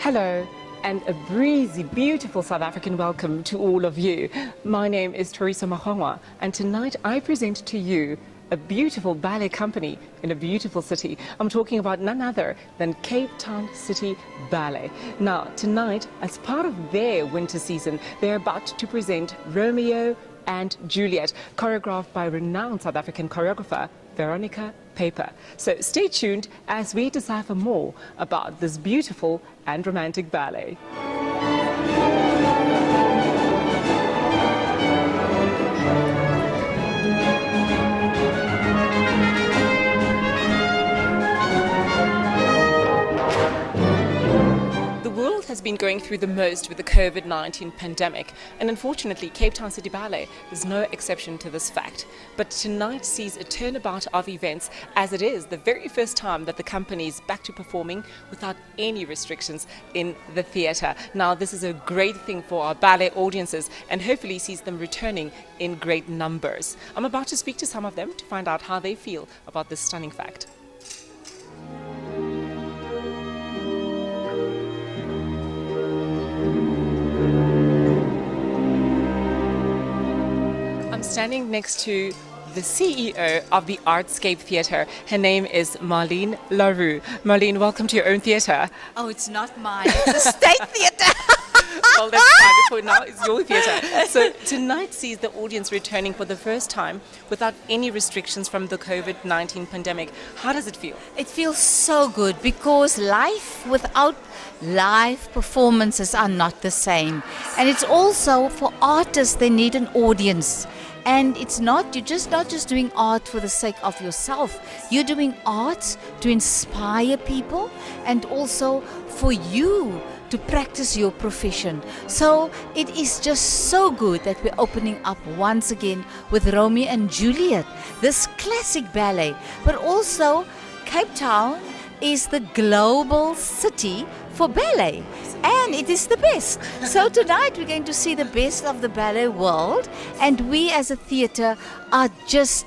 Hello, and a breezy, beautiful South African welcome to all of you. My name is Thoriso Magongwa, and tonight I present to you a beautiful ballet company in a beautiful city. I'm talking about none other than Cape Town City Ballet. Now, tonight, as part of their winter season, they're about to present Romeo and Juliet, choreographed by renowned South African choreographer Veronica, Paeper. So stay tuned as we decipher more about this beautiful and romantic ballet. The world has been going through the most with the COVID-19 pandemic, and unfortunately Cape Town City Ballet is no exception to this fact. But tonight sees a turnabout of events, as it is the very first time that the company is back to performing without any restrictions in the theatre. Now, this is a great thing for our ballet audiences and hopefully sees them returning in great numbers. I'm about to speak to some of them to find out how they feel about this stunning fact. I'm standing next to the CEO of the Artscape Theatre. Her name is Marlene Larue. Marlene, welcome to your own theatre. Oh, it's not mine. It's a state theatre. Well, that's fine. For now, it's your theatre. So tonight sees the audience returning for the first time without any restrictions from the COVID-19 pandemic. How does it feel? It feels so good because life without live performances are not the same. And it's also for artists, they need an audience. And you're just not just doing art for the sake of yourself. You're doing art to inspire people and also for you to practice your profession. So it is just so good that we're opening up once again with Romeo and Juliet, this classic ballet. But also Cape Town is the global city for ballet, and it is the best. So tonight we're going to see the best of the ballet world, and we as a theatre are just,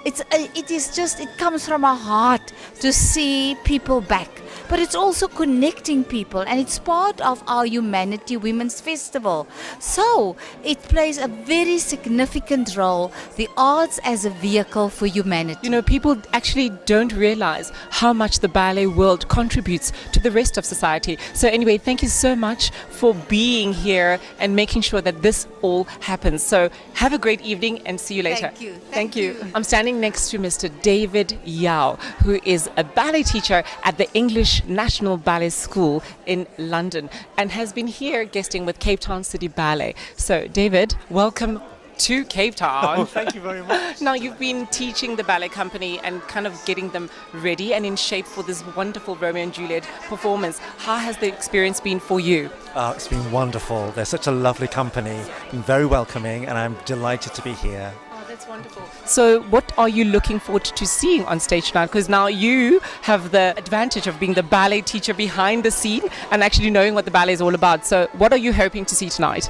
it comes from our heart to see people back. But it's also connecting people, and it's part of our Humanity Women's Festival. So it plays a very significant role, the arts as a vehicle for humanity. You know, people actually don't realize how much the ballet world contributes to the rest of society. So anyway, thank you so much for being here and making sure that this all happens. So have a great evening and see you later. Thank you. Thank you. I'm standing next to Mr. David Yao, who is a ballet teacher at the English National Ballet School in London and has been here guesting with Cape Town City Ballet. So, David, welcome to Cape Town. Oh, thank you very much. Now, you've been teaching the ballet company and kind of getting them ready and in shape for this wonderful Romeo and Juliet performance. How has the experience been for you? It's been wonderful. They're such a lovely company, been very welcoming, and I'm delighted to be here. That's wonderful. So what are you looking forward to seeing on stage tonight? Because now you have the advantage of being the ballet teacher behind the scene and actually knowing what the ballet is all about. So what are you hoping to see tonight?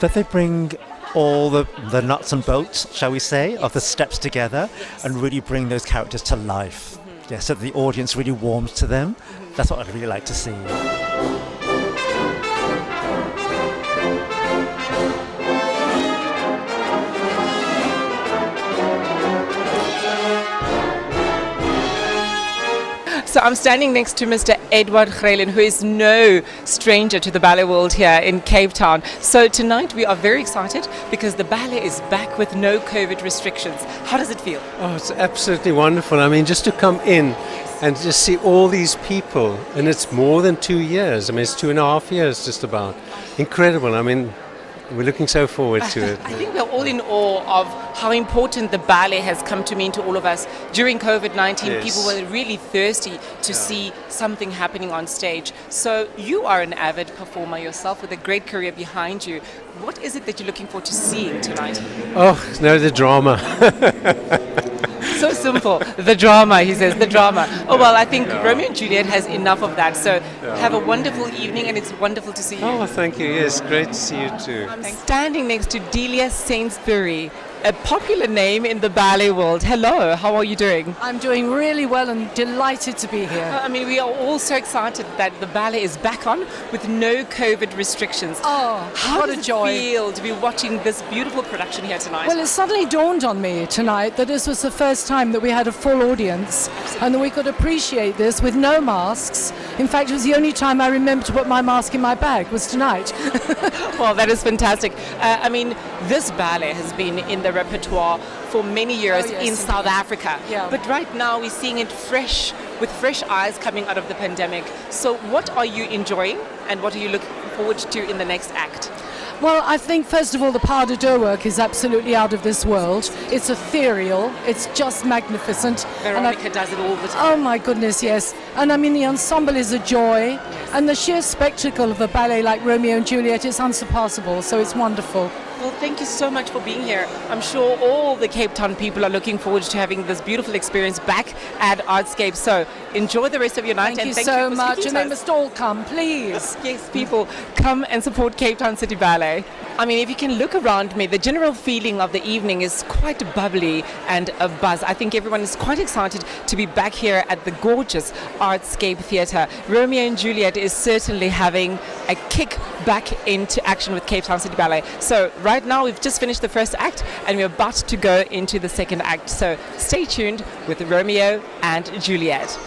That they bring all the nuts and bolts, shall we say, of the steps together and really bring those characters to life. Yeah, so the audience really warms to them. That's what I'd really like to see. So I'm standing next to Mr. Edward Grelen, who is no stranger to the ballet world here in Cape Town. So tonight we are very excited because the ballet is back with no COVID restrictions. How does it feel? Oh, it's absolutely wonderful. I mean, just to come in and just see all these people, and it's more than 2 years. I mean, it's 2.5 years just about. Incredible. I mean, we're looking so forward to it. I think we're all in awe of how important the ballet has come to mean to all of us. During COVID-19, Yes. people were really thirsty to see something happening on stage. So you are an avid performer yourself with a great career behind you. What is it that you're looking forward to seeing tonight? Oh, no, the drama. So simple. The drama, he says, the drama. Oh, well, I think Romeo and Juliet has enough of that. So have a wonderful evening, and it's wonderful to see you. Oh, thank you. Yes, great to see you too. I'm standing next to Delia Sainsbury. a popular name in the ballet world. Hello, how are you doing? I'm doing really well and delighted to be here. I mean, we are all so excited that the ballet is back on with no COVID restrictions. Oh, How what does a it joy. feel to be watching this beautiful production here tonight? Well, it suddenly dawned on me tonight that this was the first time that we had a full audience and that we could appreciate this with no masks. In fact, it was the only time I remembered to put my mask in my bag was tonight. Well, that is fantastic. I mean, this ballet has been in the repertoire for many years Oh, yes, in South Africa. Yeah. But right now we're seeing it fresh, with fresh eyes coming out of the pandemic. So what are you enjoying and what are you looking forward to in the next act? Well, I think, first of all, the pas de deux work is absolutely out of this world. It's ethereal. It's just magnificent. And Veronica does it all the time. oh, my goodness, yes. And I mean, the ensemble is a joy. And the sheer spectacle of a ballet like Romeo and Juliet is unsurpassable. So it's wonderful. Well, thank you so much for being here. I'm sure all the Cape Town people are looking forward to having this beautiful experience back at Artscape. So enjoy the rest of your night. Thank you thank so for much. speaking And to they us. must all come, please. Yes, people, come and support Cape Town City Ballet. I mean, if you can look around me, the general feeling of the evening is quite bubbly and a buzz. I think everyone is quite excited to be back here at the gorgeous Artscape Theatre. Romeo and Juliet is certainly having a kick back into action with Cape Town City Ballet. So right now we've just finished the first act and we're about to go into the second act. So stay tuned with Romeo and Juliet.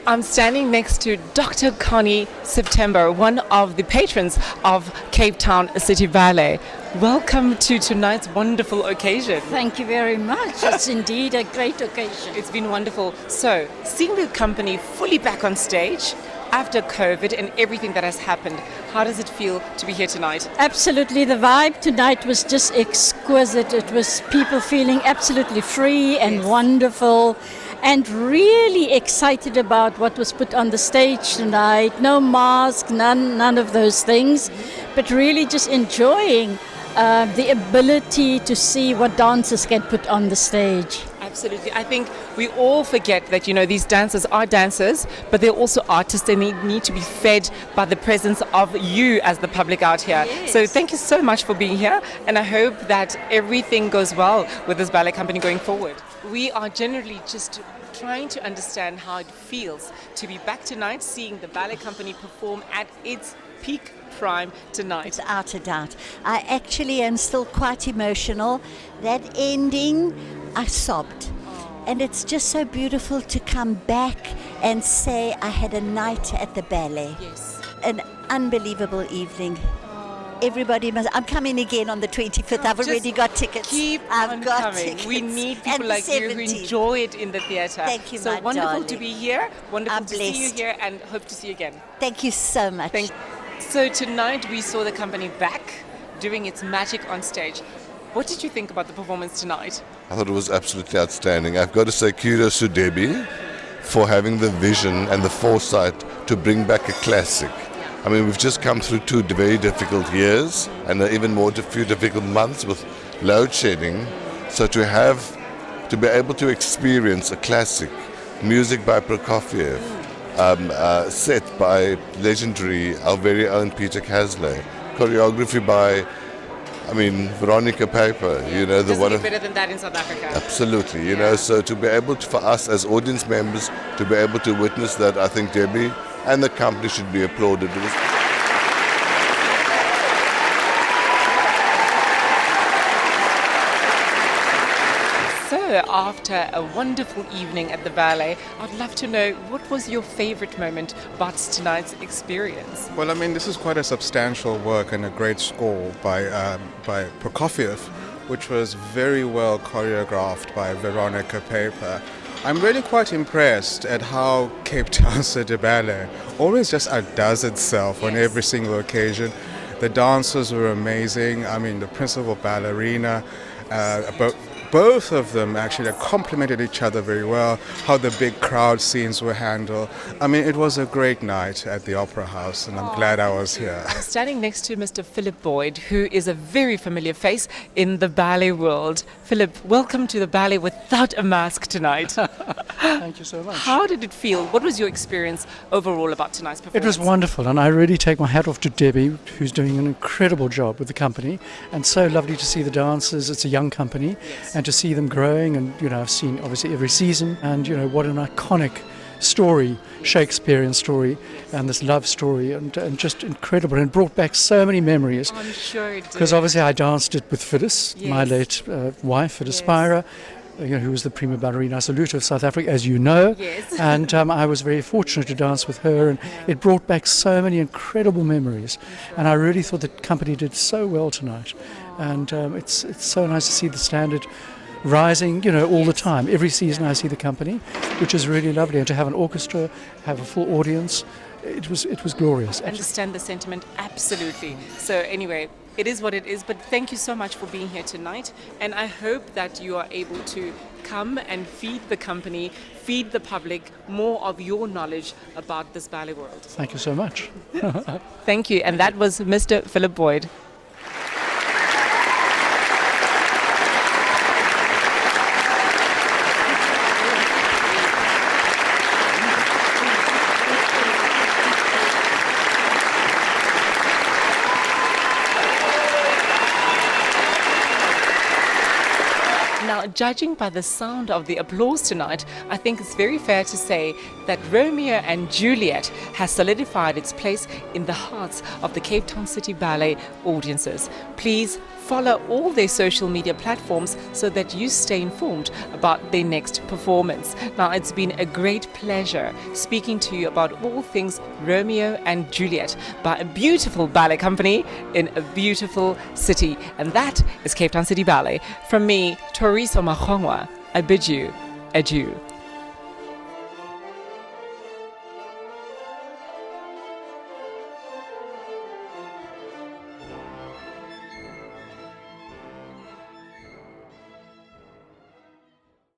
I'm standing next to Dr. Connie September, one of the patrons of Cape Town City Ballet. Welcome to tonight's wonderful occasion. Thank you very much. It's indeed a great occasion. It's been wonderful. So, seeing the company fully back on stage after COVID and everything that has happened, how does it feel to be here tonight? Absolutely, the vibe tonight was just exquisite. It was people feeling absolutely free and wonderful and really excited about what was put on the stage tonight. No mask, none of those things, but really just enjoying the ability to see what dancers can put on the stage. Absolutely. I think we all forget that, you know, these dancers are dancers, but they're also artists and they need to be fed by the presence of you as the public out here. Yes. So thank you so much for being here, and I hope that everything goes well with this ballet company going forward. We are generally just trying to understand how it feels to be back tonight, seeing the ballet company perform at its peak prime tonight. Without a doubt. I actually am still quite emotional. That ending, I sobbed. And it's just so beautiful to come back and say I had a night at the ballet. Yes. An unbelievable evening. Everybody must. I'm coming again on the 25th. I've Just already got tickets. Keep I've on got coming. tickets. We need people And the like you who 17th. enjoy it in the theatre. Thank you, So my wonderful to darling. be here. Wonderful I'm to see you blessed. here, and hope to see you again. Thank you so much. So tonight we saw the company back doing its magic on stage. What did you think about the performance tonight? I thought it was absolutely outstanding. I've got to say kudos to Debbie for having the vision and the foresight to bring back a classic. I mean, we've just come through two very difficult years and even more few difficult months with load shedding. So to be able to experience a classic, music by Prokofiev, set by legendary, our very own Peter Casler, choreography by, Veronica Paeper, the Doesn't one get of... better than that in South Africa. Absolutely, so to be able to, for us as audience members, to be able to witness that, I think Debbie and the company should be applauded. It was So, after a wonderful evening at the ballet, I'd love to know, what was your favorite moment about tonight's experience? Well, this is quite a substantial work and a great score by Prokofiev, which was very well choreographed by Veronica Paeper. I'm really quite impressed at how Cape Town City Ballet always just outdoes itself on every single occasion. The dancers were amazing. The principal ballerina, both of them actually complemented each other very well, how the big crowd scenes were handled. I mean, it was a great night at the Opera House, and I'm glad I was here. I'm standing next to Mr. Philip Boyd, who is a very familiar face in the ballet world. Philip, welcome to the ballet without a mask tonight. Thank you so much. How did it feel? What was your experience overall about tonight's performance? It was wonderful, and I really take my hat off to Debbie, who's doing an incredible job with the company, and so lovely to see the dancers. It's a young company, and to see them growing, and I've seen obviously every season, and what an iconic story, Shakespearean story, and this love story, and just incredible, and brought back so many memories. I'm sure it did. Because obviously I danced it with Phyllis, my late wife, Phyllis Paeper, who was the prima ballerina assoluta of South Africa, as you know. Yes. And I was very fortunate to dance with her, and it brought back so many incredible memories. And I really thought the company did so well tonight. And it's so nice to see the standard rising, all the time. Every season I see the company, which is really lovely. And to have an orchestra, have a full audience, it was glorious. I understand the sentiment, absolutely. So anyway, it is what it is, but thank you so much for being here tonight, and I hope that you are able to come and feed the company, feed the public more of your knowledge about this ballet world. Thank you so much. Thank you, and that was Mr. Philip Boyd. Now, judging by the sound of the applause tonight, I think it's very fair to say that Romeo and Juliet has solidified its place in the hearts of the Cape Town City Ballet audiences. Please follow all their social media platforms so that you stay informed about their next performance. Now, it's been a great pleasure speaking to you about all things Romeo and Juliet by a beautiful ballet company in a beautiful city. And that is Cape Town City Ballet. From me, Thoriso Magongwa, I bid you adieu.